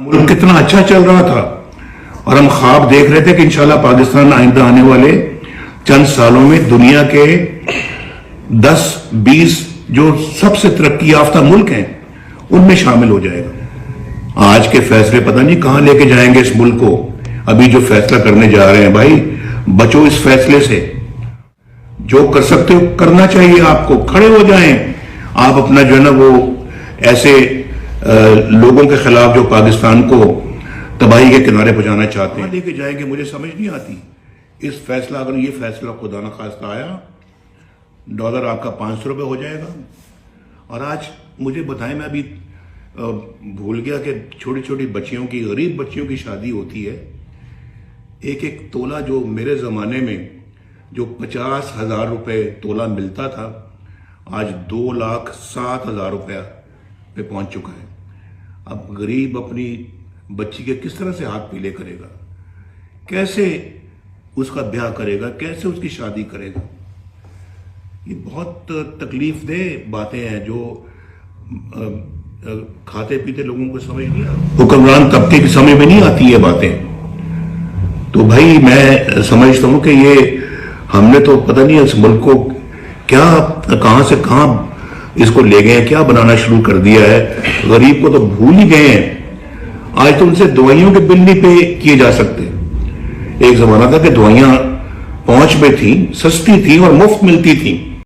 मुल्क कितना अच्छा चल रहा था और हम ख्वाब देख रहे थे कि इंशाल्लाह पाकिस्तान आइंदा आने वाले चंद सालों में दुनिया के 10-20 जो सबसे तरक्की याफ्ता मुल्क हैं उनमें शामिल हो जाएगा। आज के फैसले पता नहीं कहां लेके जाएंगे इस मुल्क को। अभी जो फैसला करने जा रहे हैं भाई, बचो इस फैसले से। जो कर सकते हो करना चाहिए, आपको खड़े हो जाएं। आप अपना जो है ना वो ऐसे लोगों के खिलाफ जो पाकिस्तान को तबाही के किनारे पहुंचाना चाहते हैं लेके जाएंगे, मुझे समझ नहीं आती। इस फैसला अगर ये फैसला खुदा न खास्ता आया, डॉलर आपका 500 रुपये हो जाएगा। और आज मुझे बताएं, मैं अभी भूल गया कि छोटी छोटी बच्चियों की, गरीब बच्चियों की शादी होती है। एक एक तोला जो मेरे ज़माने में जो 50,000 रुपये तोला मिलता था, आज 2,07,000 रुपया पे पहुंच चुका है। अब गरीब अपनी बच्ची के किस तरह से हाथ पीले करेगा, कैसे उसका ब्याह करेगा, कैसे उसकी शादी करेगा। ये बहुत तकलीफ दे बातें हैं जो खाते पीते लोगों को समझ नहीं आती, हुक्मरान तबके की समझ में नहीं आती ये बातें। तो भाई मैं समझता हूं कि ये हमने तो पता नहीं इस मुल्क को क्या कहां से कहां इसको ले गए हैं, क्या बनाना शुरू कर दिया है। गरीब को तो भूल ही गए हैं। आज तो उनसे दवाइयों के बिल नहीं पे किए जा सकते। एक जमाना था कि दवाइयां पहुंच में थी, सस्ती थी और मुफ्त मिलती थी।